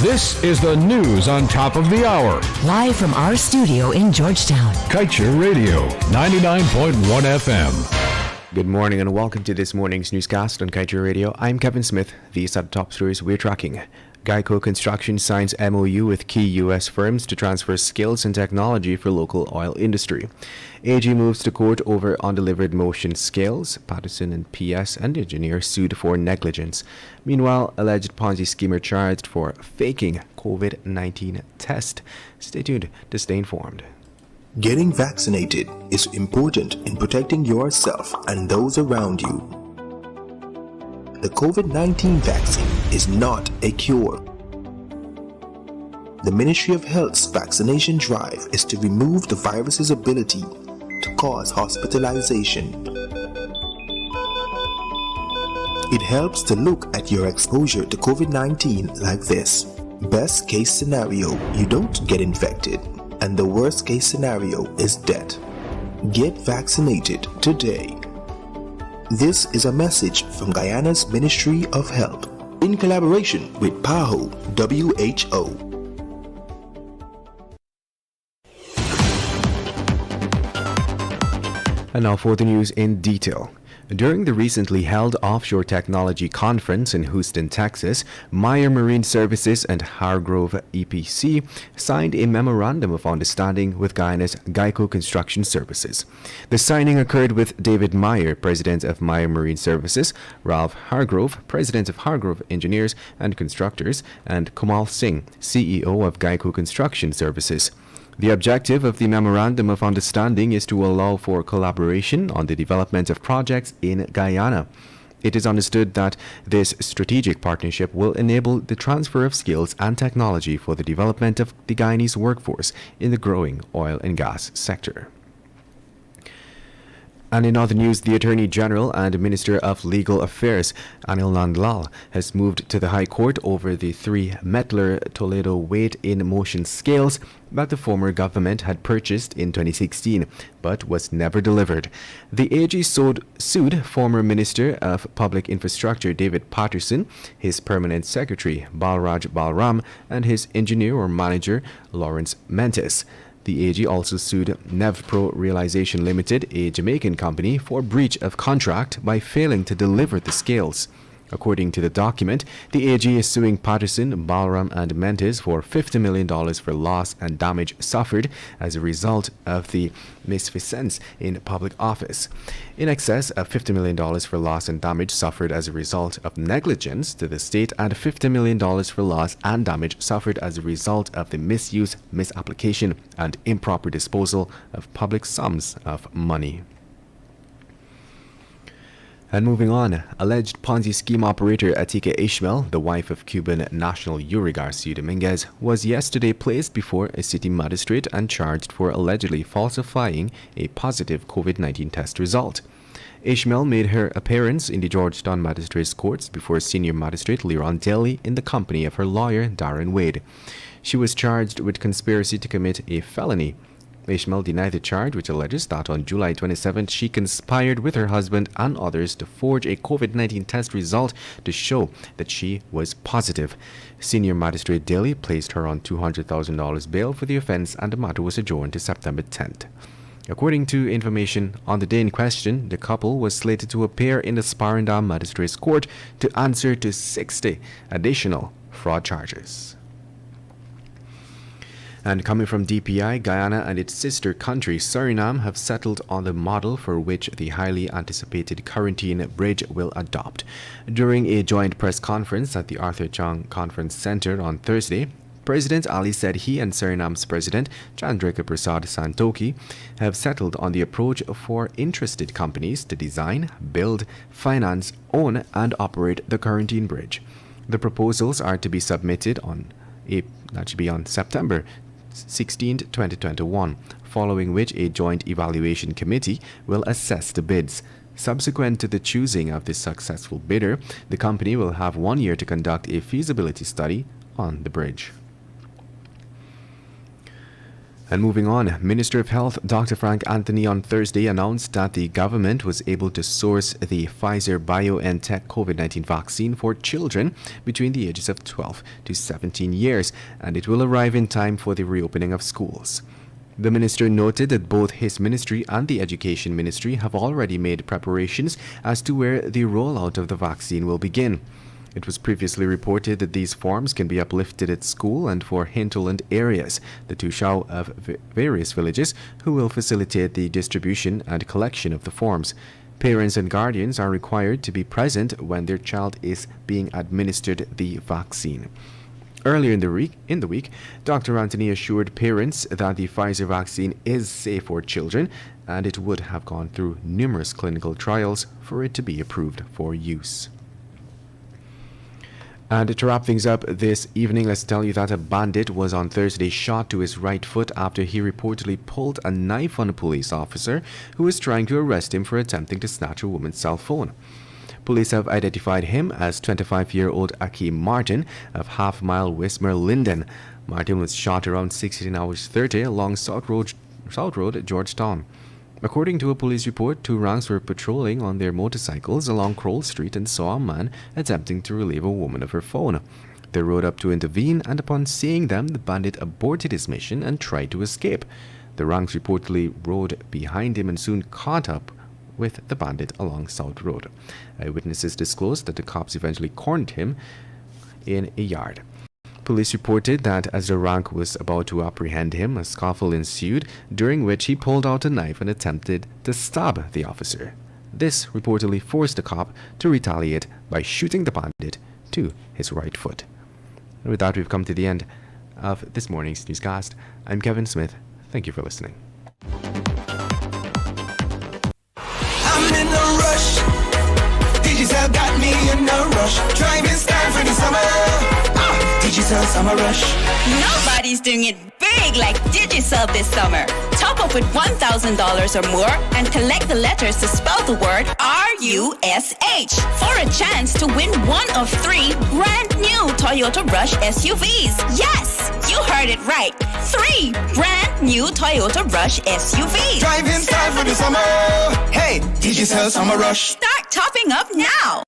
This is the news on top of the hour. Live from our studio in Georgetown. Kaieteur Radio, 99.1 FM. Good morning and welcome to this morning's newscast on Kaieteur Radio. I'm Kevin Smith. These are the top stories we're tracking. Geico Construction signs MOU with key U.S. firms to transfer skills and technology for local oil industry. AG moves to court over undelivered motion scales. Patterson and PS and engineer sued for negligence. Meanwhile, alleged Ponzi schemer charged for faking COVID-19 test. Stay tuned to stay informed. Getting vaccinated is important in protecting yourself and those around you. The COVID-19 vaccine is not a cure. The Ministry of Health's vaccination drive is to remove the virus's ability to cause hospitalization. It helps to look at your exposure to COVID-19 like this. Best case scenario, you don't get infected, and the worst case scenario is death. Get vaccinated today. This is a message from Guyana's Ministry of Health in collaboration with PAHO WHO. And now for the news in detail. During the recently held Offshore Technology Conference in Houston, Texas, Meyer Marine Services and Hargrove EPC signed a Memorandum of Understanding with Guyana's Geico Construction Services. The signing occurred with David Meyer, President of Meyer Marine Services, Ralph Hargrove, President of Hargrove Engineers and Constructors, and Kamal Singh, CEO of Geico Construction Services. The objective of the Memorandum of Understanding is to allow for collaboration on the development of projects in Guyana. It is understood that this strategic partnership will enable the transfer of skills and technology for the development of the Guyanese workforce in the growing oil and gas sector. And in other news, the Attorney General and Minister of Legal Affairs, Anil Nandlal, has moved to the High Court over the 3 Mettler Toledo weight-in-motion scales that the former government had purchased in 2016, but was never delivered. The AG sued former Minister of Public Infrastructure David Patterson, his permanent secretary Balraj Balram, and his engineer or manager Lawrence Mentes. The AG also sued Nevpro Realization Limited, a Jamaican company, for breach of contract by failing to deliver the scales. According to the document, the AG is suing Patterson, Balram, and Mentes for $50 million for loss and damage suffered as a result of the misfeasance in public office. In excess of $50 million for loss and damage suffered as a result of negligence to the state, and $50 million for loss and damage suffered as a result of the misuse, misapplication, and improper disposal of public sums of money. And moving on, alleged Ponzi scheme operator Atika Ishmael, the wife of Cuban national Yuri Garcia Dominguez, was yesterday placed before a city magistrate and charged for allegedly falsifying a positive COVID-19 test result. Ishmael made her appearance in the Georgetown Magistrates Courts before Senior Magistrate Leron Daly in the company of her lawyer Darren Wade. She was charged with conspiracy to commit a felony. Ishmael denied the charge, which alleges that on July 27th she conspired with her husband and others to forge a COVID-19 test result to show that she was positive. Senior Magistrate Daly placed her on $200,000 bail for the offense, and the matter was adjourned to September 10th. According to information on the day in question, the couple was slated to appear in the Sparendam Magistrates Court to answer to 60 additional fraud charges. And coming from DPI, Guyana and its sister country Suriname have settled on the model for which the highly anticipated quarantine bridge will adopt. During a joint press conference at the Arthur Chang Conference Center on Thursday, President Ali said he and Suriname's President Chandrika Prasad Santokhi have settled on the approach for interested companies to design, build, finance, own, and operate the quarantine bridge. The proposals are to be submitted on September 16, 2021, following which a joint evaluation committee will assess the bids. Subsequent to the choosing of the successful bidder, the company will have 1 year to conduct a feasibility study on the bridge. And moving on, Minister of Health Dr. Frank Anthony on Thursday announced that the government was able to source the Pfizer BioNTech COVID-19 vaccine for children between the ages of 12 to 17 years, and it will arrive in time for the reopening of schools. The minister noted that both his ministry and the Education Ministry have already made preparations as to where the rollout of the vaccine will begin. It was previously reported that these forms can be uplifted at school and for hinterland areas, the Tushao of various villages, who will facilitate the distribution and collection of the forms. Parents and guardians are required to be present when their child is being administered the vaccine. Earlier in the week, Dr. Anthony assured parents that the Pfizer vaccine is safe for children, and it would have gone through numerous clinical trials for it to be approved for use. And to wrap things up this evening, let's tell you that a bandit was on Thursday shot to his right foot after he reportedly pulled a knife on a police officer who was trying to arrest him for attempting to snatch a woman's cell phone. Police have identified him as 25-year-old Akim Martin of Half Mile Wismer Linden. Martin was shot around 16 hours 30 along South Road, Georgetown. According to a police report, two ranks were patrolling on their motorcycles along Kroll Street and saw a man attempting to relieve a woman of her phone. They rode up to intervene, and upon seeing them, the bandit aborted his mission and tried to escape. The ranks reportedly rode behind him and soon caught up with the bandit along South Road. Eyewitnesses disclosed that the cops eventually cornered him in a yard. Police reported that as the rank was about to apprehend him, a scuffle ensued, during which he pulled out a knife and attempted to stab the officer. This reportedly forced the cop to retaliate by shooting the bandit to his right foot. And with that, we've come to the end of this morning's newscast. I'm Kevin Smith. Thank you for listening. I'm in a rush. Digital got me in a rush. Driving style for the summer. Digital summer rush. Nobody's doing it big like Digicel this summer. Top up with $1,000 or more and collect the letters to spell the word RUSH for a chance to win one of 3 brand new Toyota Rush SUVs. Yes, you heard it right. 3 brand new Toyota Rush SUVs. Driving style for the summer. Hey, Digicel summer rush. Start topping up now.